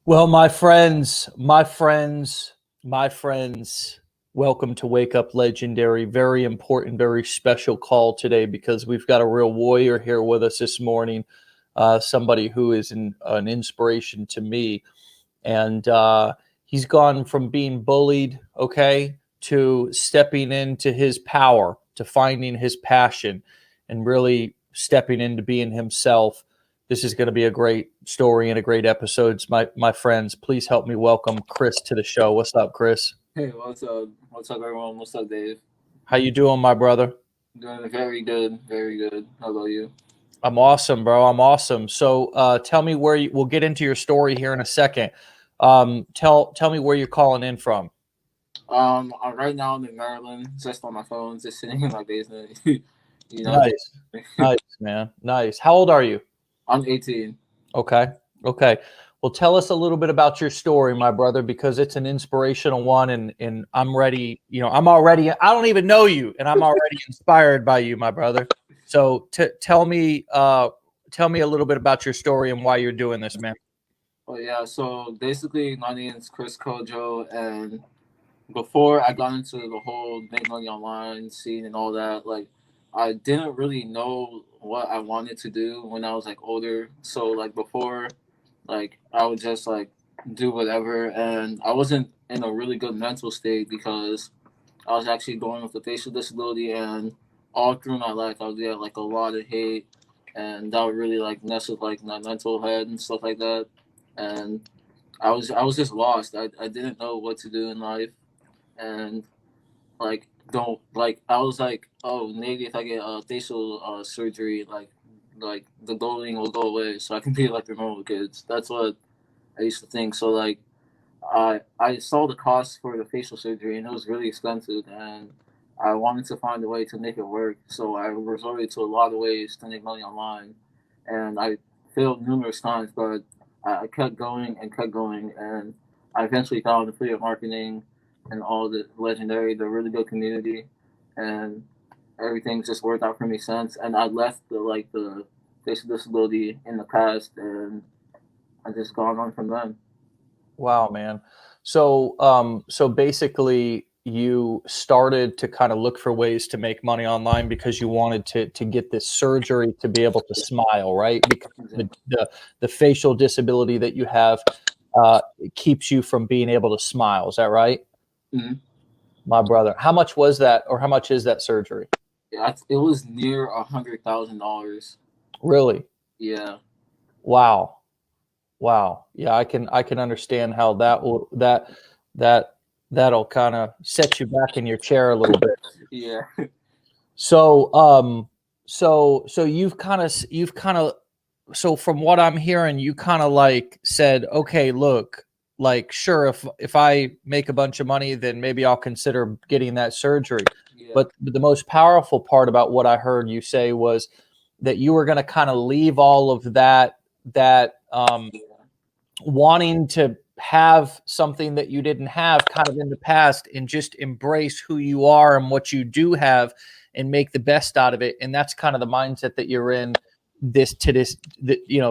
Well, my friends, welcome to Wake Up Legendary. Very important, very special call today because we've got a real warrior here with us this morning. Somebody who is an inspiration to me. And he's gone from being bullied, okay, to stepping into his power, to finding his passion, and really stepping into being himself. This is going to be a great story and a great episode. My friends, please help me welcome Chris to the show. What's up, Chris? Hey, what's up? What's up, everyone? What's up, Dave? How you doing, my brother? Doing very good, very good. How about you? I'm awesome, bro. I'm awesome. So, tell me where we'll get into your story here in a second. Tell me where you're calling in from. Right now I'm in Maryland, just on my phone, just sitting in my basement. you just Nice, nice, man, nice. How old are you? I'm 18. Okay. Okay. Well, tell us a little bit about your story, my brother, because it's an inspirational one, and I'm ready. I'm already. I don't even know you, and I'm already inspired by you, my brother. So, tell me a little bit about your story and why you're doing this, man. Oh yeah, so basically my name is Chris Kojo, and before I got into the whole make money online scene and all that, like I didn't really know what I wanted to do when I was like older. So like before, like I would just like do whatever, and I wasn't in a really good mental state because I was actually going with a facial disability, and all through my life I would get like a lot of hate, and that would really like mess with like my mental head and stuff like that. And I was just lost. I didn't know what to do in life, and like don't like I was like, oh, maybe if I get facial surgery, like the bullying will go away, so I can be like the normal kids. That's what I used to think. So like I saw the cost for the facial surgery, and it was really expensive, and I wanted to find a way to make it work. So I resorted to a lot of ways to make money online, and I failed numerous times, but I kept going and kept going, and I eventually found affiliate marketing and all the legendary, the really good community, and everything just worked out for me since. And I left the facial disability in the past, and I just gone on from then. Wow, man. So basically, you started to kind of look for ways to make money online because you wanted to get this surgery to be able to smile, right? Because Exactly. the facial disability that you have keeps you from being able to smile. Is that right, Mm-hmm. my brother? How much was that, or how much is that surgery? Yeah, it was near $100,000. Really? Yeah, Wow. Wow. Yeah, I can understand how that that'll kind of set you back in your chair a little bit. yeah, So, so you've kind of so from what I'm hearing, you kind of like said, okay, look, like sure, if I make a bunch of money, then maybe I'll consider getting that surgery. yeah, But the most powerful part about what I heard you say was that you were going to kind of leave all of that yeah, wanting to have something that you didn't have kind of in the past and just embrace who you are and what you do have and make the best out of it. And that's kind of the mindset that you're in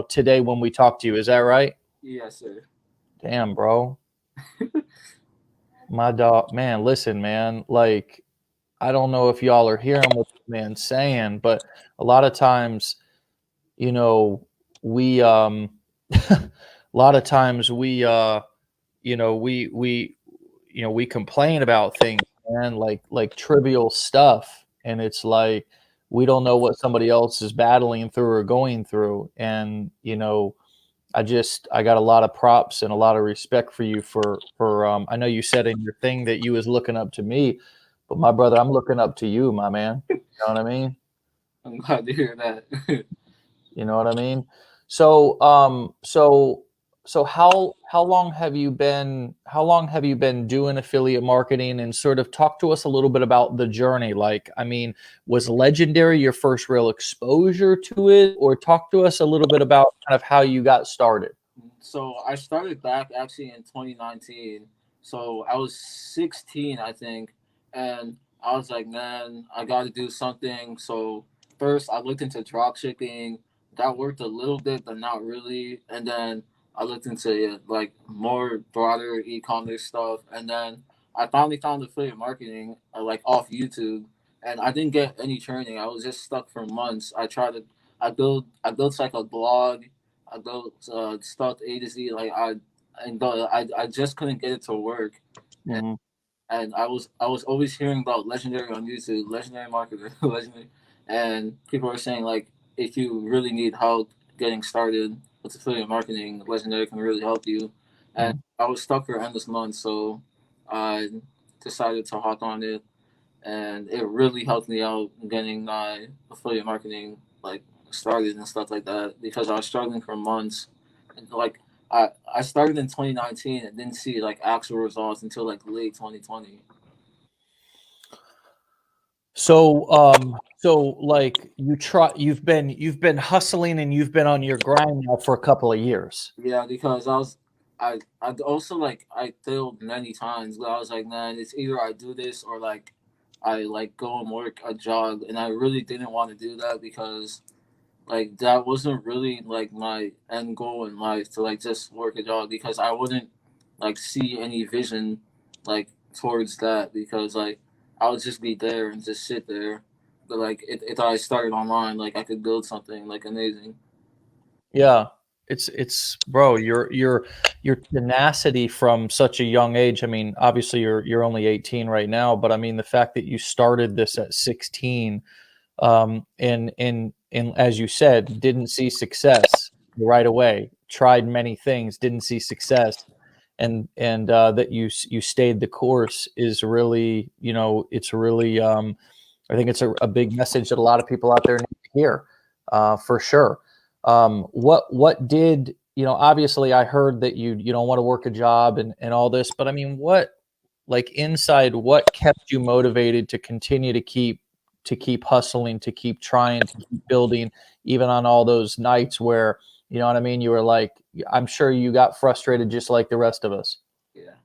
today when we talk to you. Is that right? yes, sir. Damn, bro. My dog, man, listen, man, like I don't know if y'all are hearing what this man's saying, but a lot of times, you know, we a lot of times you know, we complain about things, man, like trivial stuff, and it's like we don't know what somebody else is battling through or going through. And I got a lot of props and a lot of respect for you for I know you said in your thing that you was looking up to me, but my brother, I'm looking up to you, my man. You know what I mean? I'm glad to hear that. You know what I mean? So, so how long have you been doing affiliate marketing, and sort of talk to us a little bit about the journey? Like, I mean, was Legendary your first real exposure to it, or talk to us a little bit about kind of how you got started? So I started back actually in 2019. So I was 16, I think, and I was like, man, I got to do something. So first, I looked into drop shipping. That worked a little bit, but not really. And then I looked into it, like more broader e-commerce stuff, and then I finally found affiliate marketing like off YouTube, and I didn't get any training. I was just stuck for months. I built like a blog, I built stuff A to Z. I just couldn't get it to work, Mhm. and I was always hearing about legendary on YouTube, legendary marketer, legendary, and people were saying like if you really need help getting started with affiliate marketing, legendary can really help you. And Mhm. I was stuck for endless months, so I decided to hop on it, and it really helped me out getting my affiliate marketing like started and stuff like that because I was struggling for months. And, like I started in 2019 and didn't see like actual results until like late 2020. So like you've been hustling and you've been on your grind now for a couple of years. Yeah, because I also like I failed many times, but I was like, man, it's either I do this or like I like go and work a job, and I really didn't want to do that because like that wasn't really like my end goal in life to like just work a job because I wouldn't like see any vision like towards that because like I would just be there and just sit there. But like if I started online, like I could build something like amazing. Yeah. It's bro, your tenacity from such a young age. I mean, obviously you're only 18 right now, but I mean the fact that you started this at 16, and as you said, didn't see success right away, tried many things, didn't see success, and that you stayed the course is really, it's really, I think it's a big message that a lot of people out there need to hear, for sure. What did, obviously I heard that you don't want to work a job and all this, but I mean, what, like inside, what kept you motivated to continue to keep hustling, to keep trying, to keep building, even on all those nights where, you know what I mean, you were like, I'm sure you got frustrated just like the rest of us. Yeah.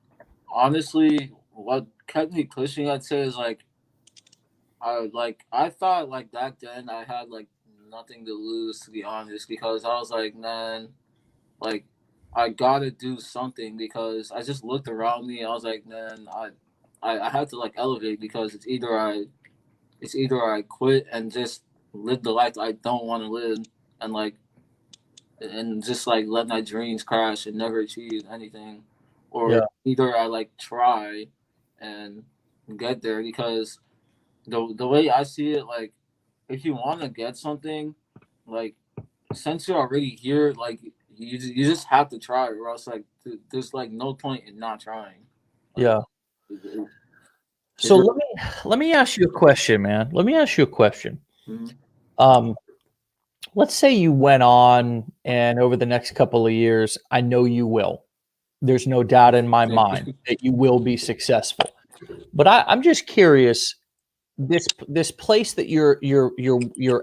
Honestly, what kept me pushing, I'd say, is I thought like back then I had like nothing to lose to be honest because I was like, man, like I gotta do something because I just looked around me. I was like, man, I had to like elevate because it's either I quit and just live the life I don't want to live and like and just like let my dreams crash and never achieve anything, or Yeah. either I like try and get there because the way I see it, like if you want to get something, like since you're already here, like you just have to try, or else like there's like no point in not trying. Like Yeah. it, it, it So really, let me ask you a question, man. Let me ask you a question. Mhm. Um, let's say you went on and over the next couple of years, I know you will. There's no doubt in my Thank mind you. that you will be successful. But I'm just curious, this place that you're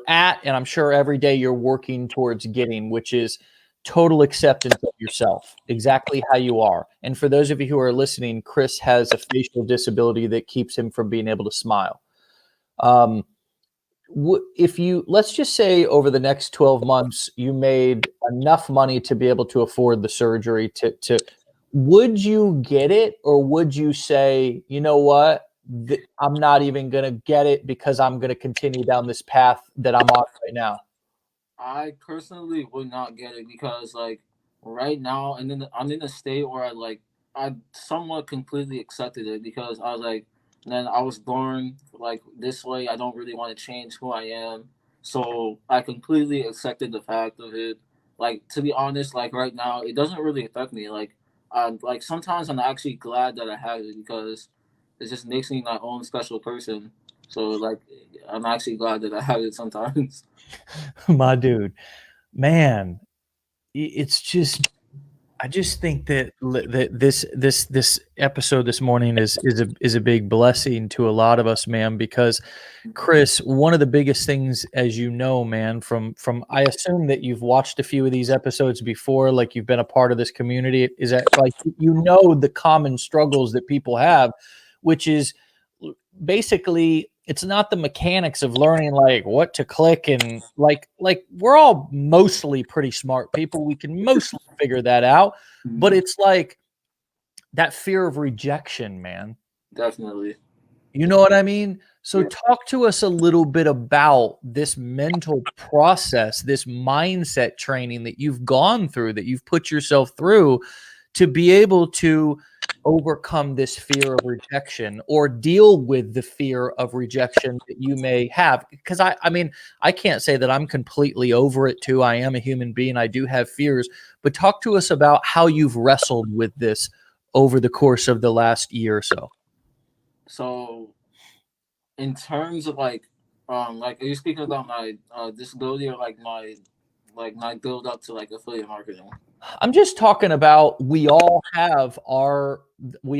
at, and I'm sure every day you're working towards getting, which is total acceptance of yourself, exactly how you are. And for those of you who are listening, Chris has a facial disability that keeps him from being able to smile. Um, if you, let's just say over the next 12 months you made enough money to be able to afford the surgery, to would you get it, or would you say, you know what, I'm not even going to get it because I'm going to continue down this path that I'm on right now? I personally would not get it because like right now, and then I'm in a state where I somewhat completely accepted it because I was like, then I was born like this way. I don't really want to change who I am, so I completely accepted the fact of it. Like to be honest, like right now, it doesn't really affect me. Like sometimes I'm actually glad that I have it because it just makes me my own special person. So like I'm actually glad that I have it sometimes. My dude, man, it's just, I just think that this episode this morning is a big blessing to a lot of us, man, because Chris, one of the biggest things, as you know, man, from I assume that you've watched a few of these episodes before, like you've been a part of this community, is that like you know the common struggles that people have, which is basically it's not the mechanics of learning like what to click and like we're all mostly pretty smart people. We can mostly figure that out, but it's like that fear of rejection, man. Definitely. You know what I mean? So Yeah. talk to us a little bit about this mental process, this mindset training that you've gone through, that you've put yourself through to be able to overcome this fear of rejection or deal with the fear of rejection that you may have. Because I mean, I can't say that I'm completely over it too. I am a human being. I do have fears, but talk to us about how you've wrestled with this over the course of the last year or so. So in terms of like are you speaking about my disability or like my build up to like affiliate marketing? I'm just talking about we all have our you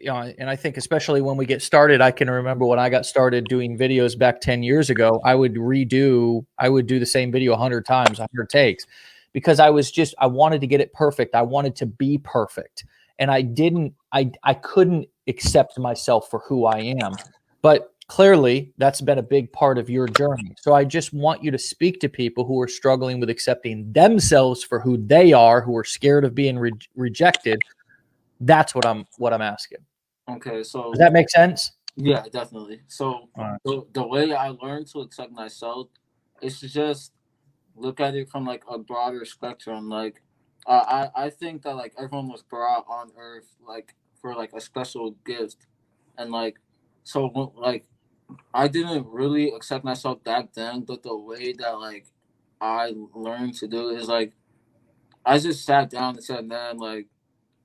know, and I think especially when we get started, I can remember when I got started doing videos back 10 years ago, I would do the same video 100 times, 100 takes, because I wanted to get it perfect. I wanted to be perfect. And I couldn't accept myself for who I am. But clearly that's been a big part of your journey. So I just want you to speak to people who are struggling with accepting themselves for who they are, who are scared of being rejected. That's what I'm asking. Okay, so Does that make sense? yeah, definitely. So All right. the way I learned to accept myself is to just look at it from like a broader spectrum. Like I think that like everyone was brought on earth like for like a special gift, and like like I didn't really accept myself back then, but the way that like I learned to do it is like I just sat down and said, man, like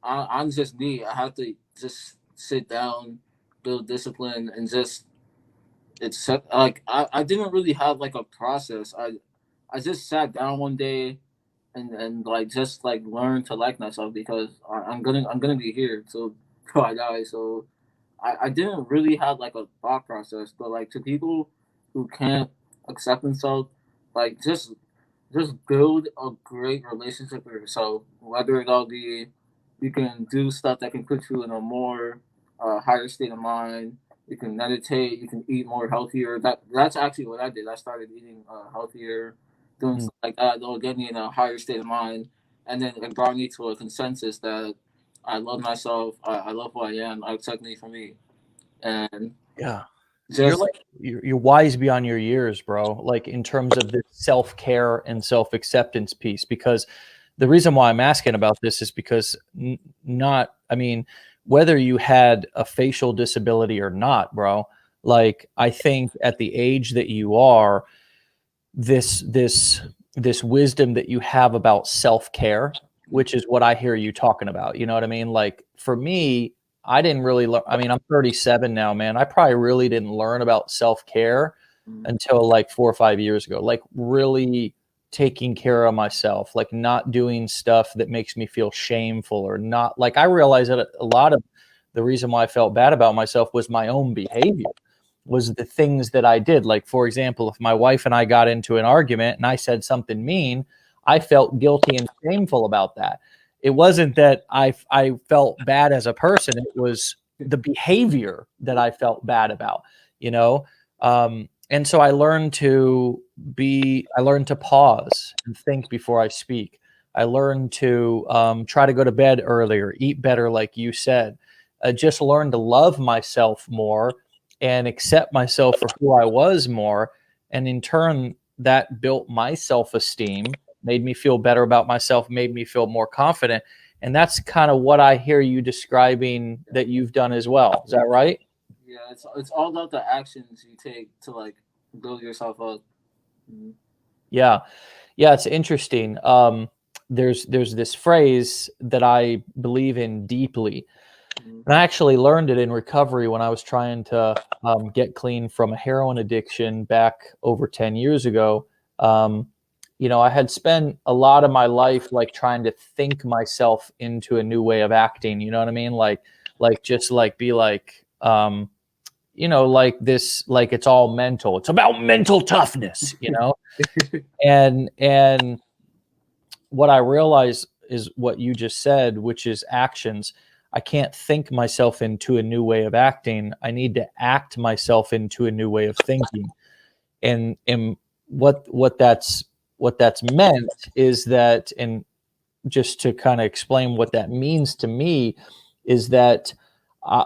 I'm just me. I have to just sit down, build discipline, and just it's like I didn't really have like a process. I just sat down one day and like just like learn to like myself because I'm gonna be here till I die. So I didn't really have like a thought process, but like to people who can't accept themselves, like just build a great relationship with yourself. Whether it'll be you can do stuff that can put you in a more higher state of mind. You can meditate. You can eat more healthier. That's actually what I did. I started eating healthier, doing Mm. stuff like that. That'll get me in a higher state of mind, and then it brought me to a consensus that I love myself. I love who I am. I accept me for me, and Yeah. You're just like you're wise beyond your years, bro. Like in terms of the self-care and self-acceptance piece, because the reason why I'm asking about this is because not, I mean, whether you had a facial disability or not, bro, like I think at the age that you are, this this this wisdom that you have about self-care, which is what I hear you talking about. You know what I mean? Like for me, I didn't really learn. I mean, I'm 37 now, man. I probably really didn't learn about self-care until like 4 or 5 years ago. Like really taking care of myself, like not doing stuff that makes me feel shameful or not. Like I realized that a lot of the reason why I felt bad about myself was my own behavior, was the things that I did. Like, for example, if my wife and I got into an argument and I said something mean, I felt guilty and shameful about that. It wasn't that I felt bad as a person. It was the behavior that I felt bad about, you know? And so I learned to pause and think before I speak. I learned to try to go to bed earlier, eat better, like you said. Just learn to love myself more and accept myself for who I was more. And in turn, that built my self-esteem, made me feel better about myself, made me feel more confident. And that's kind of what I hear you describing that you've done as well. Is that right? yeah, it's all about the actions you take to like build yourself up. Mhm. Yeah. Yeah, it's interesting. There's this phrase that I believe in deeply. Mhm. And I actually learned it in recovery when I was trying to get clean from a heroin addiction back over 10 years ago. Um, you know, I had spent a lot of my life like trying to think myself into a new way of acting. You know what I mean? Like just like be like, you know, like this, like it's all mental. It's about mental toughness, you know? And what I realize is what you just said, which is actions. I can't think myself into a new way of acting. I need to act myself into a new way of thinking. And what that's meant is that, and just to kind of explain what that means to me, is that uh,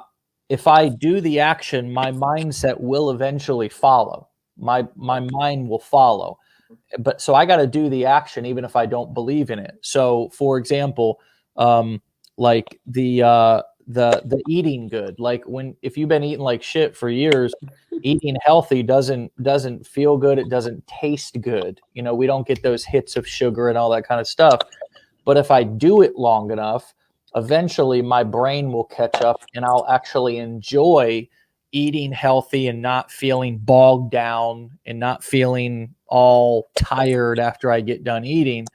if I do the action, my mindset will eventually follow. My mind will follow. But so I got to do the action even if I don't believe in it. So, for example, like the eating good. Like when if you've been eating like shit for years, eating healthy doesn't feel good. It doesn't taste good. You know, we don't get those hits of sugar and all that kind of stuff. But if I do it long enough, eventually my brain will catch up and I'll actually enjoy eating healthy and not feeling bogged down and not feeling all tired after I get done eating.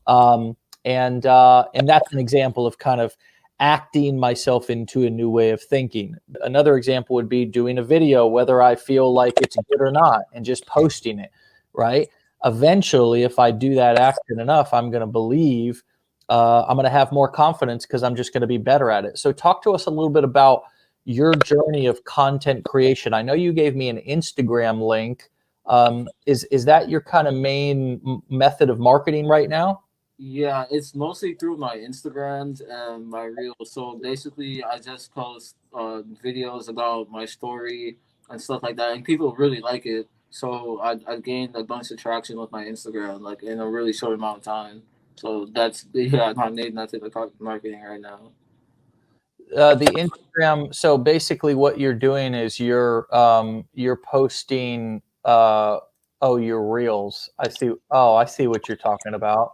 Um, and that's an example of kind of acting myself into a new way of thinking. Another example would be doing a video, whether I feel like it's good or not, and just posting it, right? Eventually, if I do that action enough, I'm going to believe, I'm going to have more confidence because I'm just going to be better at it. So talk to us a little bit about your journey of content creation. I know you gave me an Instagram link. Is that your kind of main method of marketing right now? Yeah, it's mostly through my Instagrams and my Reels. So basically, I just post videos about my story and stuff like that, and people really like it. So I gained a bunch of traction with my Instagram, like in a really short amount of time. So that's yeah, my main method of marketing right now. The Instagram. So basically, what you're doing is you're posting. Oh, your reels. I see. Oh, I see what you're talking about.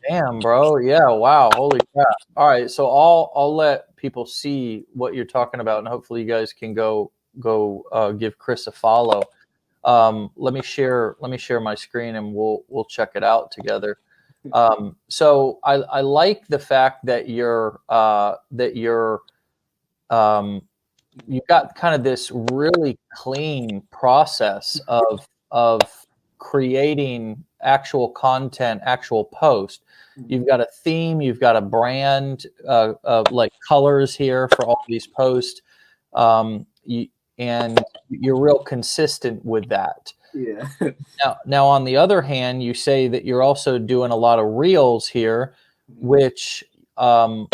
Damn, bro. Yeah. Wow. Holy crap. All right. So I'll let people see what you're talking about, and hopefully you guys can go give Chris a follow. Let me share my screen, and we'll check it out together. So I like the fact that um, you've got kind of this really clean process of creating actual content, actual post. You've got a theme, you've got a brand, like colors here for all these posts, and you're real consistent with that. Yeah. Now, on the other hand, you say that you're also doing a lot of reels here, which are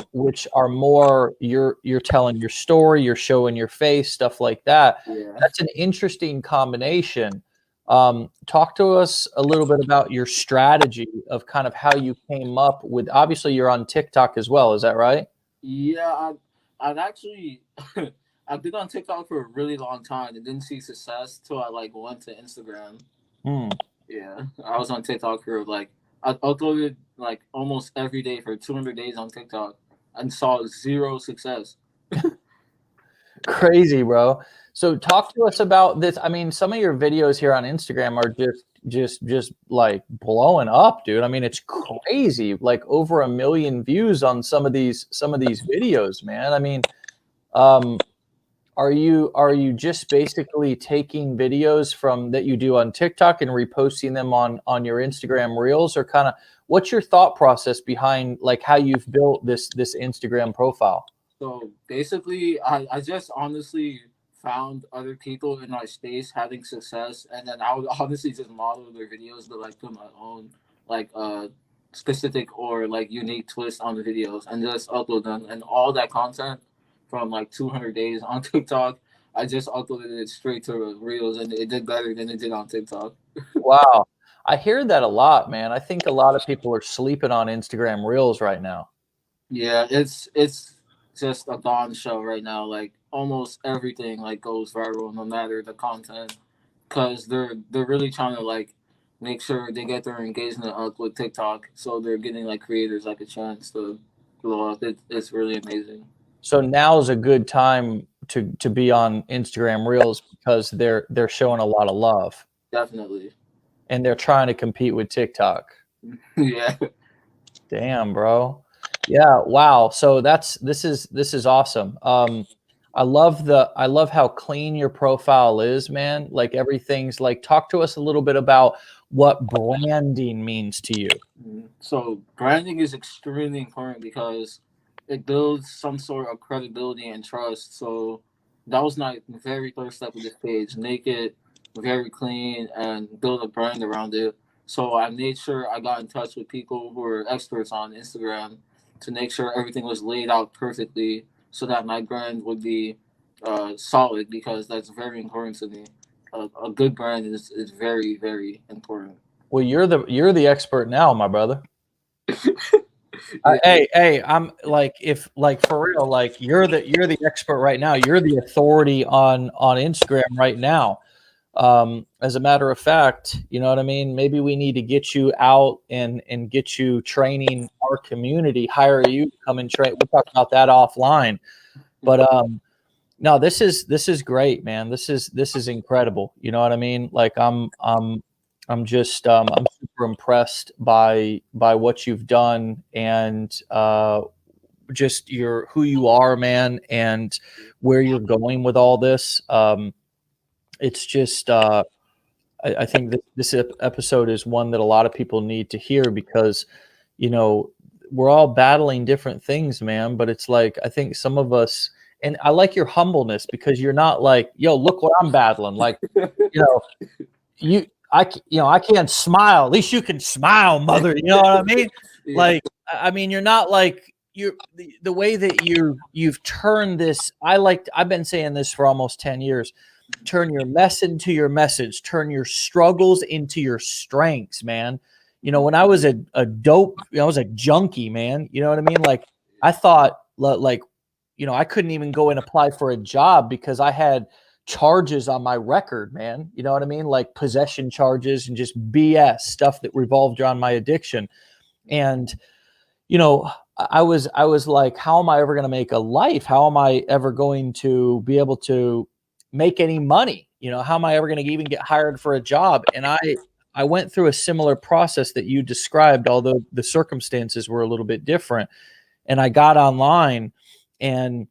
more you're telling your story, you're showing your face, stuff like that. Yeah. That's an interesting combination. Talk to us a little bit about your strategy of kind of how you came up with. Obviously, you're on TikTok as well. Is that right? Yeah, I've actually I've been on TikTok for a really long time and didn't see success till I like went to Instagram. Hmm. Yeah, I was on TikTok for like I uploaded like almost every day for 200 days on TikTok and saw zero success. Crazy, bro. So talk to us about this. I mean, some of your videos here on Instagram are just like blowing up, dude. I mean, it's crazy. Like over 1 million views on some of these videos, man. I mean, um, are you just basically taking videos from that you do on TikTok and reposting them on your Instagram Reels, or kind of what's your thought process behind like how you've built this Instagram profile? So basically, I just honestly found other people in my space having success, and then I would honestly just model their videos, but like put my own like specific or like unique twist on the videos, and just upload them. And all that content from like 200 days on TikTok, I just uploaded it straight to Reels, and it did better than it did on TikTok. Wow. I hear that a lot, man. I think a lot of people are sleeping on Instagram Reels right now. Yeah, it's just a gone show right now. Like almost everything like goes viral, no matter the content, because they're really trying to like make sure they get their engagement up with TikTok, so they're getting like creators like a chance to blow up. It's really amazing. So now is a good time to be on Instagram Reels because they're showing a lot of love Definitely. and they're trying to compete with TikTok. Yeah. Damn, bro. Yeah, wow. So this is awesome. I love how clean your profile is, man. Like everything's like talk to us a little bit about what branding means to you. So branding is extremely important because it builds some sort of credibility and trust. So that was my very first step of this page. Make it very clean and build a brand around it. So I made sure I got in touch with people who were experts on Instagram to make sure everything was laid out perfectly so that my brand would be solid, because that's very important to me. A good brand is very, very important. Well, you're the expert now, my brother. Yeah. Hey, I'm like, if like for real, like you're the expert right now. You're the authority on Instagram right now. As a matter of fact, you know what I mean? Maybe we need to get you out and get you training our community, hire you to come and train. We'll talk about that offline. But no, this is great, man. This is incredible. You know what I mean? Like I'm just I'm super impressed by what you've done, and just your who you are, man, and where you're going with all this. It's just I think this episode is one that a lot of people need to hear, because you know we're all battling different things, man. But it's like, I think some of us, and I like your humbleness, because you're not like, yo, look what I'm battling. Like, you know, I can't smile. At least you can smile, mother. You know what I mean? Yeah. Like, I mean, you're not like, you're the way that you've turned this. I've been saying this for almost 10 years. Turn your mess into your message. Turn your struggles into your strengths, man. You know, when I was a dope, I was a junkie, man. You know what I mean? Like, I thought, like, you know, I couldn't even go and apply for a job because I had charges on my record, man. You know what I mean? Like possession charges and just BS stuff that revolved around my addiction. And, you know, I was like, how am I ever going to make a life? How am I ever going to be able to make any money? You know, how am I ever going to even get hired for a job? And I went through a similar process that you described, although the circumstances were a little bit different. And I got online, and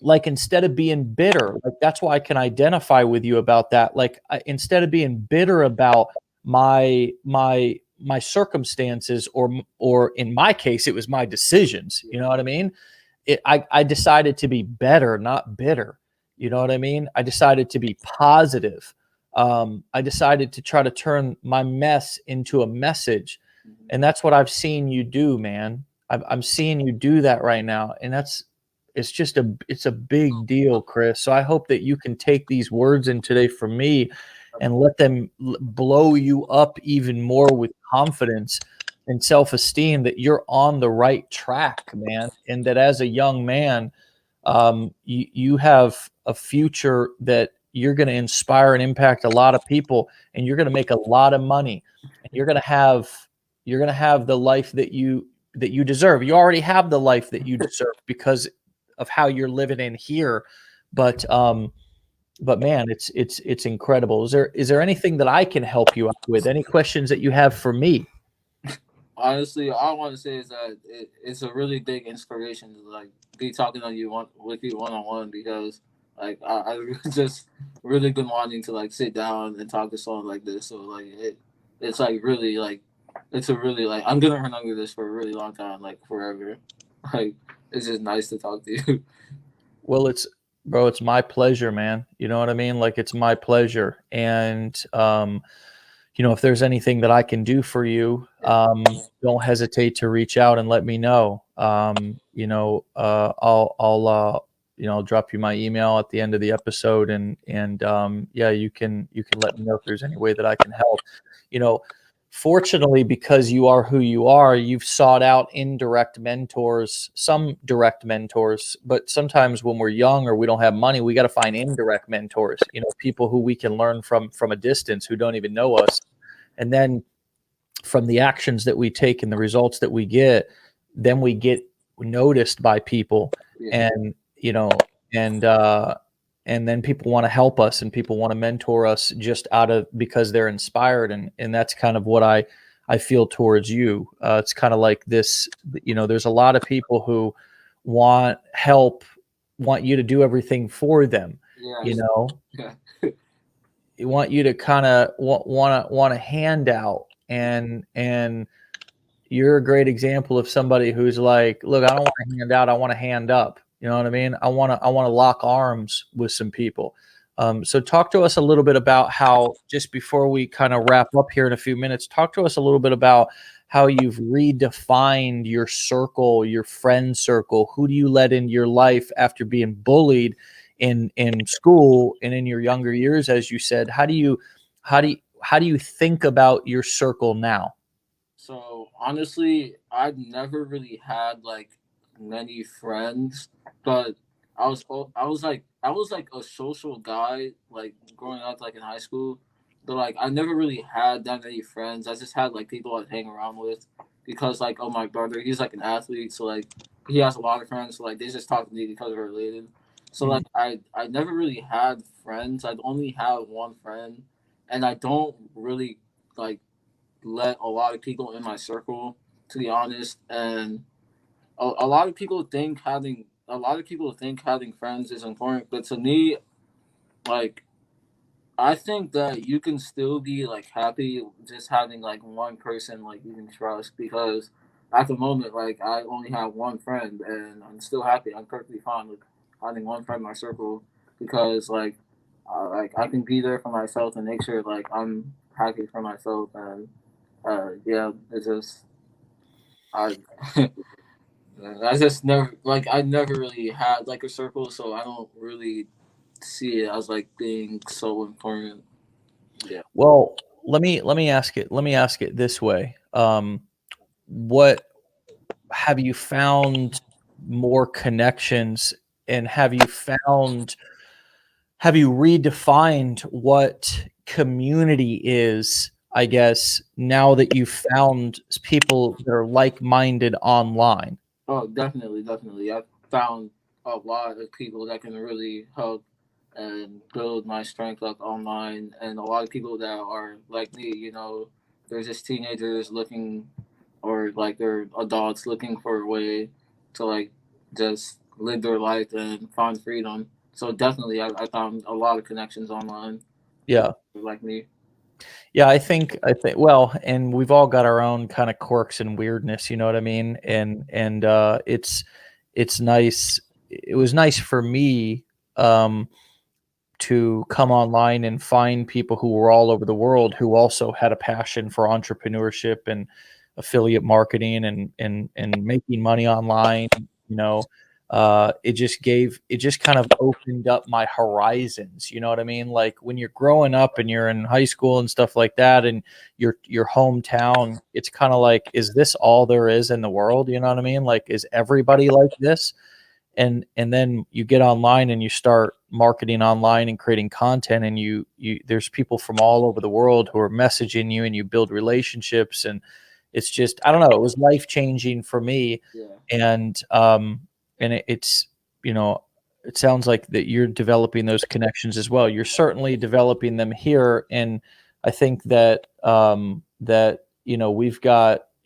like, instead of being bitter, like, that's why I can identify with you about that. Like, instead of being bitter about my circumstances, or in my case, it was my decisions. You know what I mean? I decided to be better, not bitter. You know what I mean? I decided to be positive. I decided to try to turn my mess into a message, and that's what I've seen you do, man. I'm seeing you do that right now, and it's a big deal, Chris. So I hope that you can take these words in today from me and let them blow you up even more with confidence and self-esteem, that you're on the right track, man. And that as a young man, you have a future that you're going to inspire and impact a lot of people, and you're going to make a lot of money, and you're going to have the life that you deserve. You already have the life that you deserve because of how you're living in here. But man, it's incredible. Is there anything that I can help you out with? Any questions that you have for me? Honestly, all I want to say is that it's a really big inspiration to like be talking on you with you one on one, because like I just really been wanting to like sit down and talk to someone like this. So like it's like really like it's a really like I'm gonna remember this for a really long time, like forever. Like it's just nice to talk to you. Well, it's my pleasure, man. You know what I mean? Like, it's my pleasure. And you know, if there's anything that I can do for you, don't hesitate to reach out and let me know. You know, I'll you know, drop you my email at the end of the episode, and yeah, you can let me know if there's any way that I can help. You know, fortunately, because you are who you are, you've sought out indirect mentors, some direct mentors, but sometimes when we're young or we don't have money, we got to find indirect mentors, you know, people who we can learn from a distance, who don't even know us. And then from the actions that we take and the results that we get, then we get noticed by people. Yeah. And, you know, and then people want to help us, and people want to mentor us just out of, because they're inspired. And that's kind of what I feel towards you. It's kind of like this, you know, there's a lot of people who want help, want you to do everything for them, you Yes. know, Yeah. want you to kind of want a handout, and you're a great example of somebody who's like, look, I don't want to hand out, I want to hand up. You know what I mean? I want to lock arms with some people. So talk to us a little bit about how, just before we kind of wrap up here in a few minutes, talk to us a little bit about how you've redefined your circle, your friend circle. Who do you let into your life after being bullied in school and in your younger years, as you said? How do you think about your circle now? So honestly, I've never really had like many friends, but I was like a social guy like growing up like in high school, but like I never really had that many friends. I just had like people I'd hang around with because like oh my brother, he's like an athlete, so like he has a lot of friends, so like they just talk to me because we're related. So like I never really had friends. I'd only have one friend, and I don't really like let a lot of people in my circle, to be honest. And a lot of people think having friends is important, but to me, like I think that you can still be like happy just having like one person like you can trust because at the moment like I only have one friend and I'm still happy. I'm perfectly fine with having one friend in my circle because like I can be there for myself and make sure like I'm happy for myself and yeah, it's just I I just never like I never really had like a circle, so I don't really see it as like being so important. Yeah. Well, let me ask it this way. What have you found more connections, and have you redefined what community is, I guess, now that you've found people that are like-minded online? Oh, definitely, definitely. I've found a lot of people that can really help and build my strength up online, and a lot of people that are like me. They're just teenagers looking, or like they're adults looking for a way to like just live their life and find freedom. So definitely, I found a lot of connections online with Yeah. like me. Yeah, I think well, and we've all got our own kind of quirks and weirdness, you know what I mean? And it's nice. It was nice for me um to come online and find people who were all over the world who also had a passion for entrepreneurship and affiliate marketing and making money online. You know, it just kind of opened up my horizons. You know what I mean? Like when you're growing up and you're in high school and stuff like that, and your hometown, it's kind of like, is this all there is in the world? You know what I mean? Like, is everybody like this? And then you get online and you start marketing online and creating content, and you there's people from all over the world who are messaging you, and you build relationships, and it's just, I don't know, it was life changing for me. Yeah. And it's, you know, it sounds like that you're developing those connections as well. You're certainly developing them here, and I think that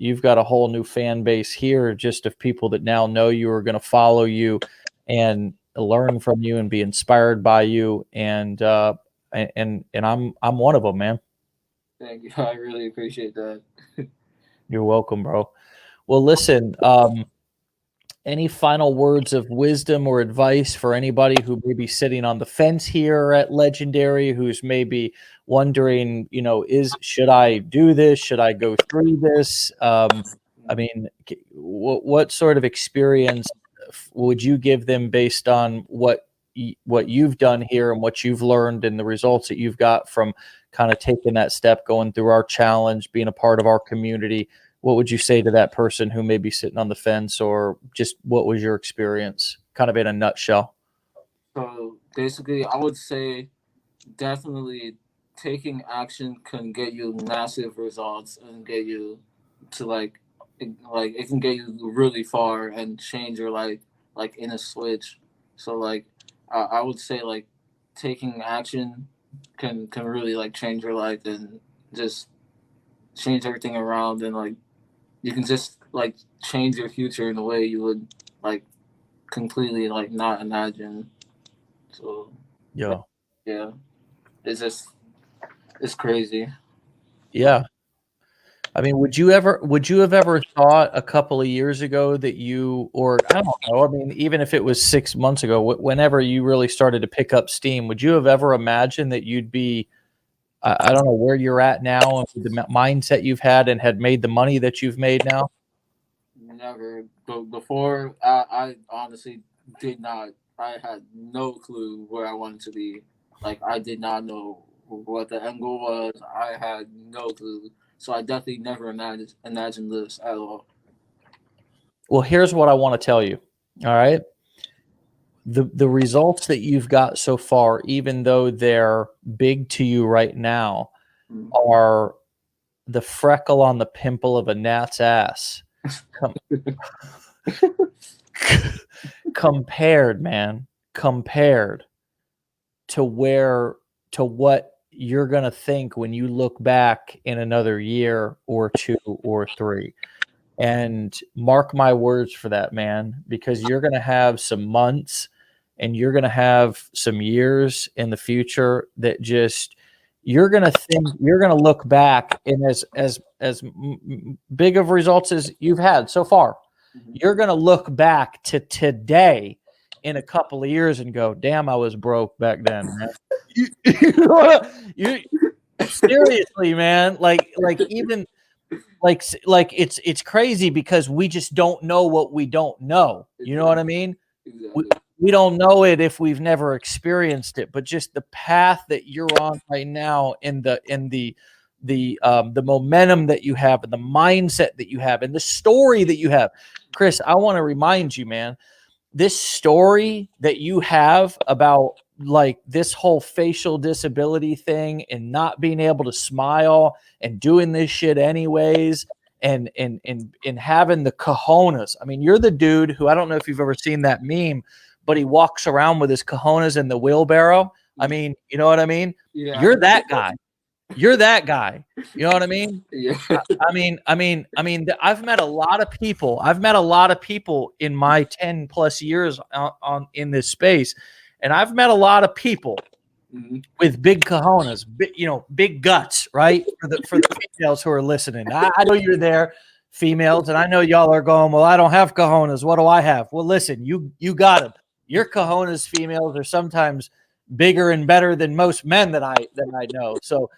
you've got a whole new fan base here, just of people that now know you, are going to follow you and learn from you and be inspired by you. And I'm one of them, man. Thank you. I really appreciate that. You're welcome, bro. Well, listen, any final words of wisdom or advice for anybody who may be sitting on the fence here at Legendary, who's maybe wondering, is should I do this? Should I go through this? I mean, what sort of experience would you give them based on what you've done here and what you've learned and the results that you've got from kind of taking that step, going through our challenge, being a part of our community? What would you say to that person who may be sitting on the fence, or just what was your experience, kind of in a nutshell? So basically, I would say definitely taking action can get you massive results and get you to like it can get you really far and change your life like in a switch. So like I would say like taking action can really like change your life and just change everything around and like you can just like change your future in a way you would like completely like not imagine. So Yeah. yeah, it's just it's crazy. Yeah. I mean, would you have ever thought a couple of years ago that you, or I don't know, I mean, even if it was 6 months ago, whenever you really started to pick up steam, would you have ever imagined that you'd be, I don't know, where you're at now and the mindset you've had and had made the money that you've made now? Never. Before, I honestly did not. I had no clue where I wanted to be. Like, I did not know what the end goal was. I had no clue. So I definitely never imagined this at all. Well, here's what I want to tell you. All right. The results that you've got so far, even though they're big to you right now, Mm. are the freckle on the pimple of a gnat's ass. Compared, man, compared to what you're going to think when you look back in another year or two or three. And mark my words for that, man, because you're going to have some months and you're going to have some years in the future that just you're going to think, you're going to look back, and as big of results as you've had so far, you're going to look back to today in a couple of years and go, damn, I was broke back then, man. you seriously, man, like even like it's crazy because we just don't know what we don't know. You know what I mean? We, Exactly. we don't know it if we've never experienced it, but just the path that you're on right now, in the momentum that you have, and the mindset that you have, and the story that you have, Chris, I want to remind you, man, this story that you have about like this whole facial disability thing and not being able to smile and doing this shit anyways, and having the cojones. I mean, you're the dude who, I don't know if you've ever seen that meme, but he walks around with his cojones in the wheelbarrow. I mean, you know what I mean? Yeah. You're that guy. You're that guy. You know what I mean? Yeah. I've met a lot of people. I've met a lot of people in my 10 plus years on in this space, and I've met a lot of people Mhm. with big cojones, big guts, right? For the females who are listening, I know you're there, females, and I know y'all are going, well, I don't have cojones. What do I have? Well, listen, you got them. Your cojones, females, are sometimes bigger and better than most men that I know. So,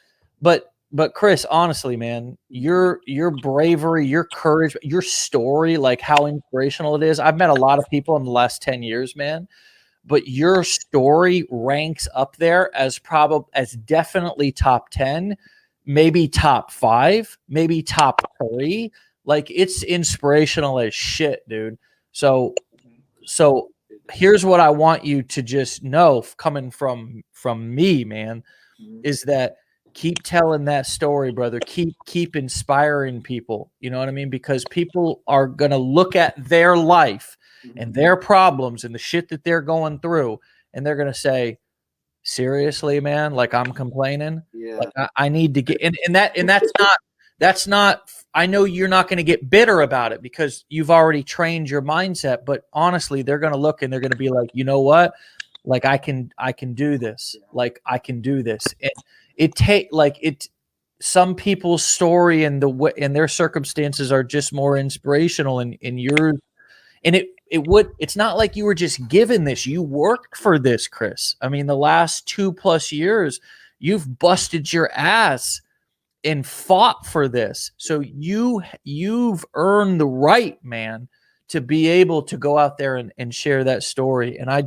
but Chris, honestly, man, your bravery, your courage, your story, like how inspirational it is. I've met a lot of people in the last 10 years, man, but your story ranks up there as definitely top 10, maybe top 5, maybe top 3. Like, it's inspirational as shit, dude. So here's what I want you to just know, coming from me, man, Mhm. is that keep telling that story, brother. Keep inspiring people. You know what I mean? Because people are going to look at their life and their problems and the shit that they're going through, and they're going to say, seriously, man, like, I'm complaining. Yeah. Like, I need to get, and that's not, I know you're not going to get bitter about it because you've already trained your mindset, but honestly, they're going to look and they're going to be like, you know what? Like, I can do this. Like, I can do this. And some people's story and and their circumstances are just more inspirational, and yours, and it's not like you were just given this. You worked for this, Chris. I mean, the last 2+ years, you've busted your ass and fought for this. So you've earned the right, man, to be able to go out there and share that story. And I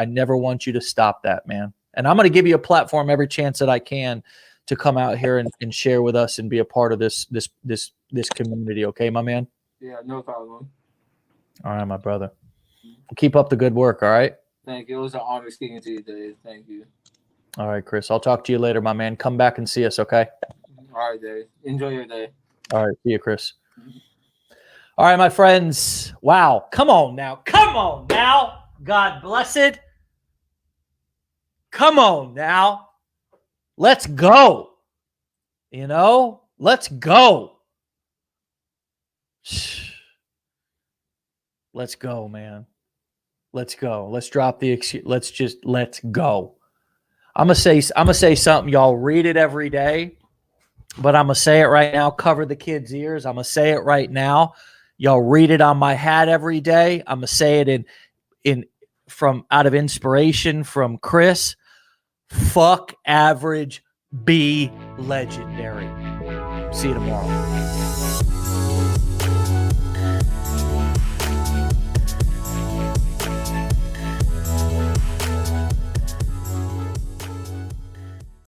never want you to stop that, man. And I'm going to give you a platform every chance that I can to come out here and share with us and be a part of this community. Okay, my man? Yeah. No problem. All right, my brother. Keep up the good work. All right. Thank you. It was an honor speaking to you today. Thank you. All right, Chris. I'll talk to you later, my man. Come back and see us. Okay. All right, Dave. Enjoy your day. All right. See you, Chris. All right, my friends. Wow. Come on now. Come on now. God bless it. Come on now. Let's go. Let's go. Let's go, man. Let's go. Let's drop the excuse. Let's go. I'm gonna say something, y'all. Read it every day. but I'm going to say it right now. Cover the kids' ears. I'm going to say it right now. Y'all read it on my hat every day. I'm going to say it in from out of inspiration from Chris. Fuck average, be legendary. See you tomorrow.